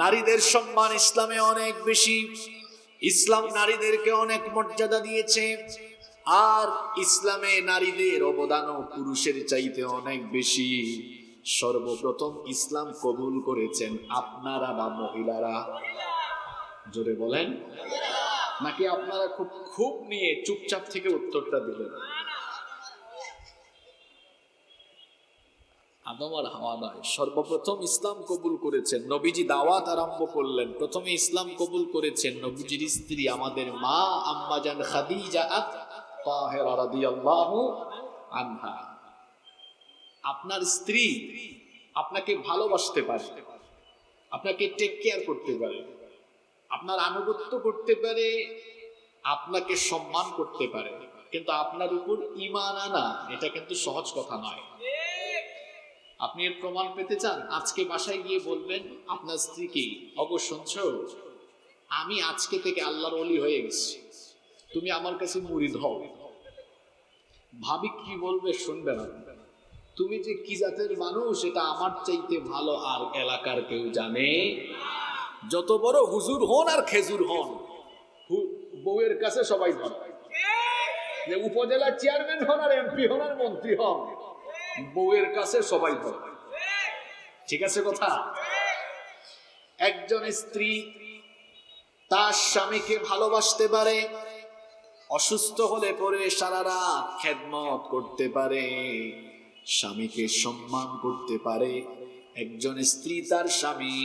নারীদের সম্মান ইসলামে অনেক বেশি। ইসলাম নারীদেরকে অনেক মর্যাদা দিয়েছে, আর ইসলামে নারীদের অবদানও পুরুষের চাইতে অনেক বেশি। সর্বপ্রথম ইসলাম কবুল করেছেন আপনারা না মহিলারা? জোরে বলেন। নাকি আপনারা খুব খুব নিয়ে চুপচাপ থেকে উত্তরটা দিলেন? আদম আর হাওয়া নয়, সর্বপ্রথম ইসলাম কবুল করেছেন নবীজি। দাওয়াত আরম্ভ করলেন, প্রথমে ইসলাম কবুল করেছেন নবীজির স্ত্রী আমাদের মা আম্মাজান খাদিজা তাহেরা রাদিয়াল্লাহু আনহা। আপনার স্ত্রী আপনাকে ভালোবাসতে পারে, আপনাকে টেক কেয়ার করতে পারে, আপনার আনুগত্য করতে পারে, আপনাকে সম্মান করতে পারে, কিন্তু আপনার উপর ঈমান আনা এটা কিন্তু সহজ কথা নয়। আপনি এর প্রমাণ পেতে চান? আজকে বাসায় গিয়ে বলবেন আপনার স্ত্রীকে, ওগো শুনছো, আমি আজকে থেকে আল্লাহর ওলি হয়ে গেছি, তুমি আমার কাছে মুরিদ হও। ভাবি কি বলবে? শুনবে না। তুমি যে কি জাতের মানুষ এটা আমার চাইতে ভালো আর এলাকার কেউ জানে। যত বড় হুজুর হন আর খেজুর হন, বউয়ের কাছে সবাই ধর। যে উপজেলা চেয়ারম্যান হন আর এমপি হন আর মন্ত্রী হন, বউয়ের কাছে সবাই ধর। ঠিক আছে কথা? একজন স্ত্রী তার স্বামীকে ভালোবাসতে পারে, অসুস্থ হলে পরে সারা রাত খেদমত করতে পারে, স্বামীকে সম্মান করতে পারে। একজন স্ত্রী তার স্বামী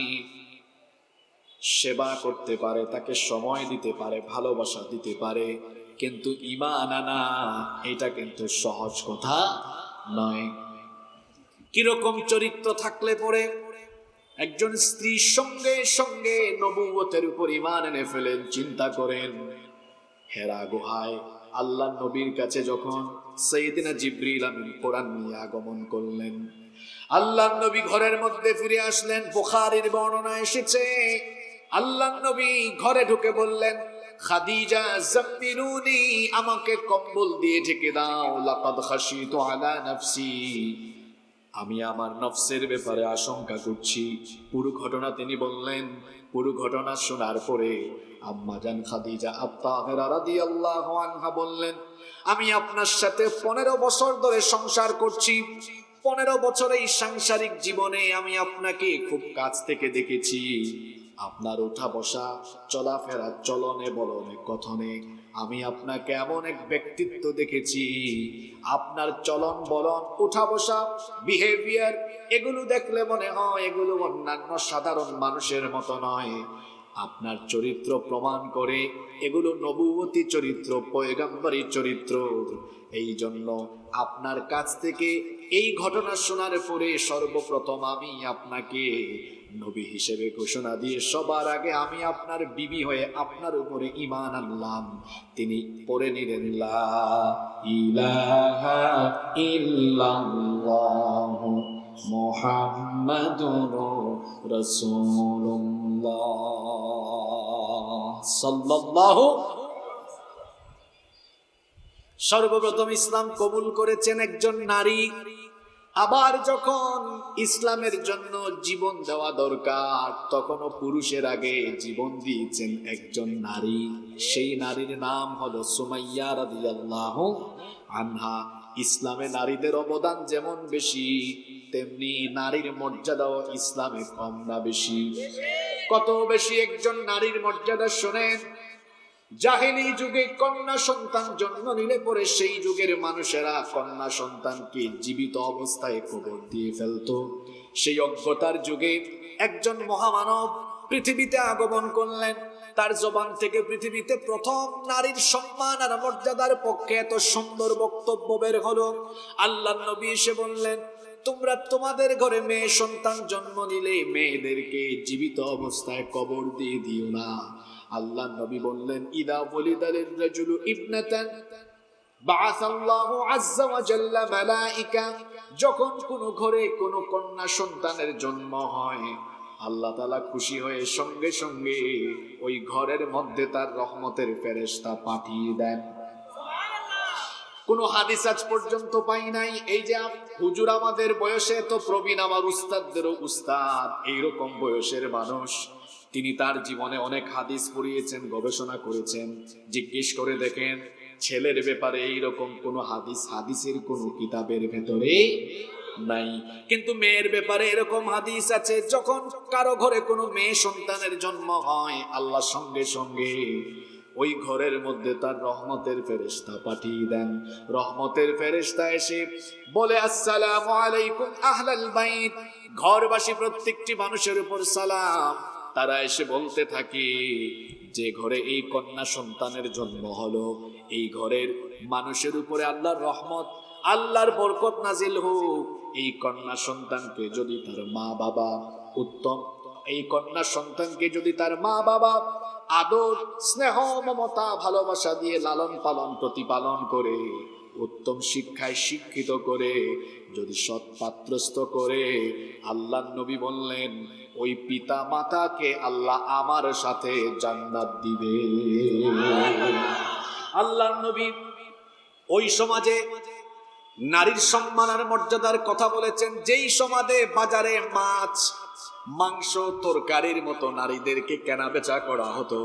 সেবা করতে পারে, তাকে সময় দিতে পারে, ভালোবাসা দিতে পারে, কিন্তু ঈমান আনা এটা কিন্তু সহজ কথা নয়। কিরকম চরিত্র থাকলে পরে একজন স্ত্রীর সঙ্গে সঙ্গে নবুয়তের উপর ঈমান এনে ফেলেন? চিন্তা করেন, হেরা গুহায় আল্লাহ নবীর কাছে যখন সাইয়েদিনা জিবরিল আমিন কোরআন নিয়ে আগমন করলেন, আল্লাহ নবী ঘরের মধ্যে ফিরে আসলেন। বুখারীর বর্ণনা এসেছে, আল্লাহ নবী ঘরে ঢুকে বললেন, খাদিজা জাম্মিলুনি, আমাকে কম্বল দিয়ে ঢেকে দাও, লাকাদ খাশিতু আলা নাফসি, আমি আমার নফসের ব্যাপারে আশঙ্কা করছি। পুরো ঘটনা তিনি বললেন। পুরো ঘটনা শোনার পরে আম্মাজান খাদিজা আত-তাহেরা রাদিয়াল্লাহু আনহা বললেন, আমি আপনার সাথে 15 বছর ধরে সংসার করছি। 15 বছর এই সাংসারিক জীবনে আমি আপনাকে খুব কাছ থেকে দেখেছি। আপনার ওঠা বসা, চলাফেরা, চলনে বলনে কথনে আমি আপনাকে এমন এক ব্যক্তিত্ব দেখেছি, আপনার চলন বলন, উঠা বসা, বিহেভিয়ার, এগুলো দেখলে মনে হয় এগুলো অন্যান্য সাধারণ মানুষের মতো নয়। আপনার চরিত্র প্রমাণ করে এগুলো নবুয়তি চরিত্র, পয়গম্বরী চরিত্র। এই জন্য আপনার কাছ থেকে এই ঘটনা শোনার পরে সর্বপ্রথম আমি আপনাকে নবী হিসেবে ঘোষণা দিয়ে সবার আগে আমি আপনার বিবি হয়ে আপনার উপরে ঈমান আনলাম। তিনি পড়ে নিলেন, লা ইলাহা ইল্লাল্লাহু মুহাম্মাদুর রাসূলুল্লাহ সাল্লাল্লাহু। সর্বপ্রথম ইসলাম কবুল করেছেন একজন নারী। আবার যখন ইসলামের জন্য জীবন দেওয়া দরকার, তখনও পুরুষের আগে জীবন দিয়েছেন একজন নারী। সেই নারীর নাম হলো সুমাইয়া রাদিয়াল্লাহু আনহা। ইসলামে নারীদের অবদান যেমন বেশি, তেমনি নারীর মর্যাদাও ইসলামে কম না বেশি? কত বেশি একজন নারীর মর্যাদা শোনেন। জাহেলি যুগে কন্যা সন্তান জন্ম নিলে পরে সেই যুগের মানুষেরা কন্যা সন্তানকে জীবিত অবস্থায় কবর দিয়ে ফেলতো। সেই অজ্ঞতার যুগে একজন মহামানব পৃথিবীতে আগমন করলেন। তার জবান থেকে পৃথিবীতে প্রথম নারীর সম্মান আর মর্যাদার পক্ষে এত সুন্দর বক্তব্য বের হলো। আল্লাহর নবী এসে বললেন, তোমরা তোমাদের ঘরে মেয়ে সন্তান জন্ম নিলে মেয়েদেরকে জীবিত অবস্থায় কবর দিয়ে দিও না। আল্লাহ নবী বললেন, ইদা ওয়ালিদালির রাজুলু ইবনাতান বাআসাল্লাহু আযজা ওয়া জাল্লা মালাইকা, যখন কোন ঘরে কোন কন্যা সন্তানের জন্ম হয়, আল্লাহ তাআলা খুশি হয়ে সঙ্গে সঙ্গে ওই ঘরের মধ্যে তার রহমতের ফেরেশতা পাঠিয়ে দেন। কোন হাদিস আজ পর্যন্ত পাই নাই। এই যে হুজুর আমাদের বয়সে তো প্রবীণ, আমার উস্তাদদেরও উস্তাদ, এইরকম বয়সের মানুষ তিনি তার জীবনে অনেক হাদিস পড়িয়েছেন, গবেষণা করেছেন। জিজ্ঞেস করে দেখেন ছেলের ব্যাপারে এইরকম কোন হাদিসের কোন কিতাবের ভেতরে নাই, কিন্তু মেয়ের ব্যাপারে এরকম হাদিস আছে। যখন কারো ঘরে কোনো মেয়ে সন্তানের জন্ম হয়, আল্লাহ সঙ্গে সঙ্গে ওই ঘরের মধ্যে তার রহমতের ফেরেশতা পাঠিয়ে দেন। রহমতের ফেরেশতা এসে বলে, আসসালামু আলাইকুম আহলাল বাইত, ঘরবাসী প্রত্যেকটি মানুষের উপর সালাম। তারা এসে বলতে থাকে, যে ঘরে এই কন্যা সন্তানের জন্ম হলো, এই ঘরের মানুষের উপরে আল্লাহর রহমত, আল্লাহর বরকত নাজিল হোক। এই কন্যা সন্তানকে যদি তার মা বাবা উত্তম, এই কন্যা সন্তানকে যদি তার মা বাবা আদর, স্নেহ, মমতা, ভালোবাসা দিয়ে লালন পালন, প্রতিপালন করে, উত্তম শিক্ষায় শিক্ষিত করে, যদি সৎ পাত্রস্থ করে, আল্লাহর নবী বললেন ওই পিতা মাতাকে আল্লাহ আমার সাথে জান্নাত দিবে। আল্লাহর নবী ওই সমাজে নারীর সম্মান আর মর্যাদার কথা বলেছেন, যেই সমাজে বাজারে মাছ, মাংস, তরকারির মতো নারীদেরকে কেনা বেচা করা হতো,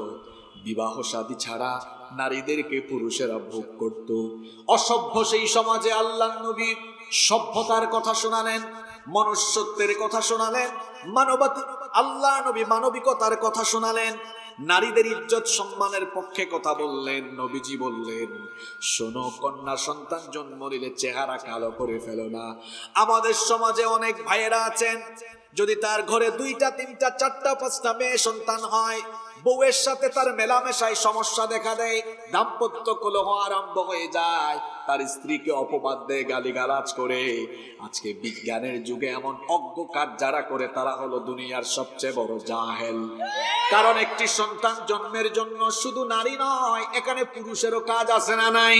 বিবাহ শাদী ছাড়া নারীদেরকে পুরুষেরা ভোগ করত। অসভ্য সেই সমাজে আল্লাহর নবী সভ্যতার কথা শোনালেন, মনুষ্যত্বের কথা শোনালেন, আল্লাহ নবী মানবিকতার কথা শোনালেন, নারীদের ইজ্জত সম্মানের পক্ষে কথা বললেন। নবীজি বললেন, শোনো, কন্যা সন্তান জন্ম নিলে চেহারা কালো করে ফেলো না। আমাদের সমাজে অনেক ভাইয়েরা আছেন, যদি তার ঘরে 2টা 3টা 4টা 5টা মেয়ে সন্তান হয়, বউয়ের সাথে তার মেলামেশায় সমস্যা দেখা দেয়, দাম্পত্য কলহ আরম্ভ হয়ে যায়, তার স্ত্রীকে অপবাদ দেয়, গালিগালাজ করে। আজকে বিজ্ঞানের যুগে এমন অজ্ঞ কাজ যারা করে, তারা হলো দুনিয়ার সবচেয়ে বড় জাহেল। কারণ একটি সন্তান জন্মের জন্য শুধু নারী নয়, এখানে পুরুষেরও কাজ আছে না নাই?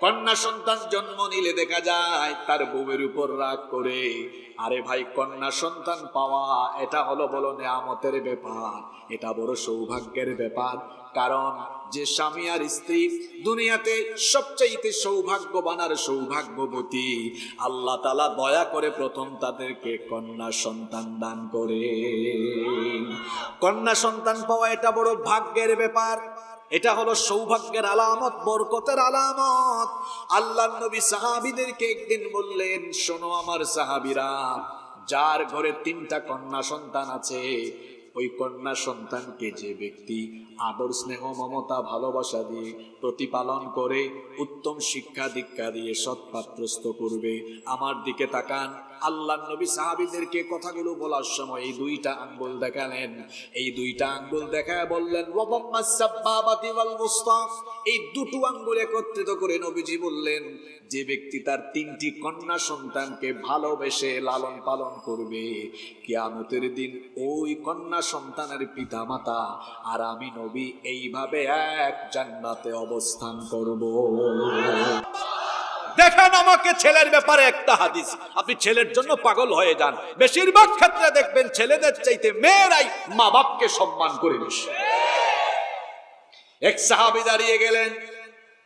কন্যা সন্তান জন্ম নিলে দেখা যায় তার বউয়ের উপর রাগ করে। আরে ভাই, কন্যা সন্তান পাওয়া এটা হলো বলো নেয়ামতের ব্যাপার, এটা বড় সৌভাগ্যের ব্যাপার। কারণ যে স্বামী আর স্ত্রী দুনিয়াতে সবচাইতে সৌভাগ্যবান আর সৌভাগ্যবতী, আল্লাহ তাআলা দয়া করে প্রথম তাদেরকে কন্যা সন্তান দান করে। কন্যা সন্তান পাওয়া এটা বড় ভাগ্যের ব্যাপার, এটা হলো সৌভাগ্যের আলামত, বরকতের আলামত। আল্লাহর নবী সাহাবীদেরকে একদিন বললেন, শোনো আমার সাহাবীরা, যার ঘরে 3টা কন্যা সন্তান আছে, ওই কন্যা সন্তানকে যে ব্যক্তি আদর, স্নেহ, মমতা, ভালোবাসা দিয়ে প্রতিপালন করে, উত্তম শিক্ষা দীক্ষা দিয়ে সৎপাত্রস্থ করবে, আমার দিকে তাকান। আল্লাহর নবী সাহাবীদেরকে কথাগুলো বলার সময় এই 2টা আঙ্গুল দেখালেন। এই 2টা আঙ্গুল দেখায় বললেন, ওয়াদাম্মাস সাব্বাবাতি ওয়াল মুস্তা। এই 2টো আঙ্গুল একত্রিত করে নবীজি বললেন, যে ব্যক্তি তার 3টি কন্যা সন্তানকে ভালোবেসে লালন পালন করবে, কিয়ামতের দিন ওই কন্যা সন্তানের পিতা মাতা আর আমি নবী এইভাবে এক জান্নাতে অবস্থান করব। দেখেন আমাকে ছেলের ব্যাপারে একটা হাদিস, আপনি ছেলের জন্য পাগল হয়ে যান। বেশিরভাগ ক্ষেত্রে দেখবেন ছেলেদের চাইতে মেয়েরাই মা বাপকে সম্মান করে বেশি। এক সাহাবী দাঁড়িয়ে গেলেন,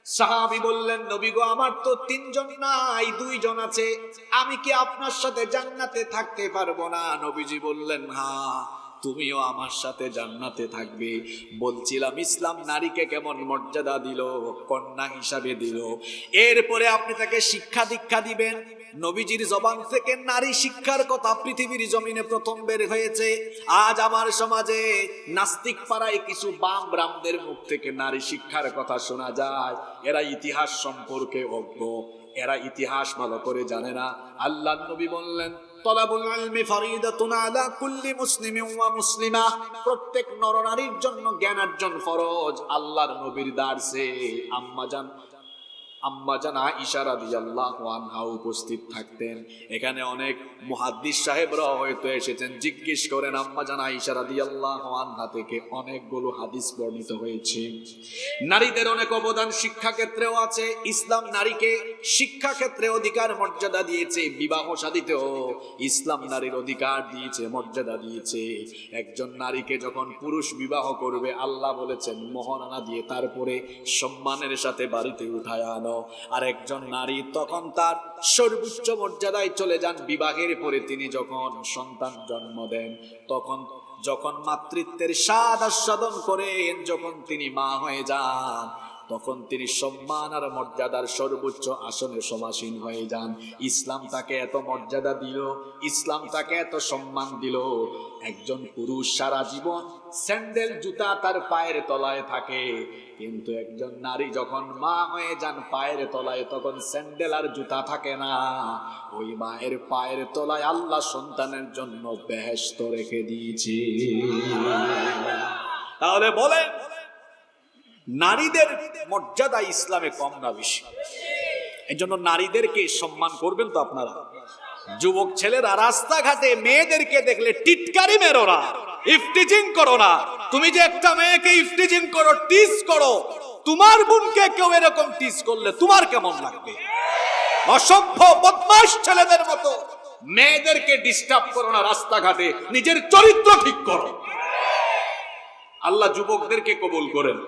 সাহাবী বললেন, নবী গো, আমার তো 3 জন নাই, 2 জন আছে, আমি কি আপনার সাথে জান্নাতে থাকতে পারবো না? নবীজি বললেন, হ্যাঁ, তুমিও আমার সাথে জান্নাতে থাকবে। বলছিলাম ইসলাম নারীকে কেমন মর্যাদা দিল, কন্যা হিসাবে দিল, এরপরে আপনি তাকে শিক্ষা দীক্ষা দিবেন। নবীজির জবান থেকে নারী শিক্ষার কথা পৃথিবীর জমিনে প্রথম বের হয়েছে। আজ আমার সমাজে নাস্তিক পাড়ায় কিছু বাম ব্রাহ্মদের মুখ থেকে নারী শিক্ষার কথা শোনা যায়। এরা ইতিহাস সম্পর্কে অজ্ঞ, এরা ইতিহাস ভালো করে জানে না। আল্লাহর নবী বললেন, তলাবুল ইলমি ফরিদাতুন আলা কুল্লি মুসলিমিন ওয়া মুসলিমা। প্রত্যেক নরনারীর জন্য জ্ঞানার্জন ফরজ। আল্লাহর নবীর দারসে আম্মাজান আয়েশা রাদিয়াল্লাহু আনহা উপস্থিত থাকতেন। এখানে অনেক মুহাদ্দিস সাহেবরা হয়তো এসেছেন, জিজ্ঞেস করেন আম্মাজান আয়েশা রাদিয়াল্লাহু আনহা থেকে অনেকগুলো হাদিস বর্ণিত হয়েছে। নারীদের অনেক অবদান শিক্ষা ক্ষেত্রেও আছে। ইসলাম নারীকে শিক্ষা ক্ষেত্রে অধিকার মর্যাদা দিয়েছে, বিবাহ শাদীতেও ইসলাম নারীর অধিকার দিয়েছে, মর্যাদা দিয়েছে। একজন নারীকে যখন পুরুষ বিবাহ করবে, আল্লাহ বলেছেন মোহরানা দিয়ে তারপরে সম্মানের সাথে বাড়িতে উঠায় আনো। আর একজন নারী তখন তার সর্বোচ্চ মর্যাদায় চলে যান বিবাহের পরে। তিনি যখন সন্তান জন্ম দেন, তখন যখন মাতৃত্বের স্বাদ আস্বাদন করেন, যখন তিনি মা হয়ে যান, তখন তিনি সম্মান আর মর্যাদার সর্বোচ্চ আসনে সমাসীন হয়ে যান। ইসলাম তাকে এত মর্যাদা দিল, ইসলাম তাকে এত সম্মান দিল। একজন পুরুষ সারা জীবন স্যান্ডেল জুতা তার পায়ের তলায় থাকে, কিন্তু একজন নারী যখন মা হয়ে যান পায়ের তলায়, তখন স্যান্ডেল আর জুতা থাকে না। ওই মায়ের পায়ের তলায় আল্লাহ সন্তানের জন্য বেহেশত রেখে দিয়েছে। তাহলে বলেন, নারীদের মর্যাদা ইসলামে কম না বেশি? এই জন্য নারীদেরকে সম্মান করবেন তো আপনারা। যুবক ছেলেরা রাস্তাঘাটে মেয়েদেরকে দেখলে টিটকারি মেরো না, ইফটিজিং করো না। তুমি যে একটা মেয়েকে ইফটিজিং করো, টিজ করো, তোমার বোনকে কেউ এরকম টিজ করলে তোমার কেমন লাগবে? অসভ্য বদমাশ ছেলেদের মতো মেয়েদেরকে ডিস্টার্ব করো না রাস্তাঘাটে, নিজের চরিত্র ঠিক করো। আল্লাহ যুবকদেরকে কবুল করেন।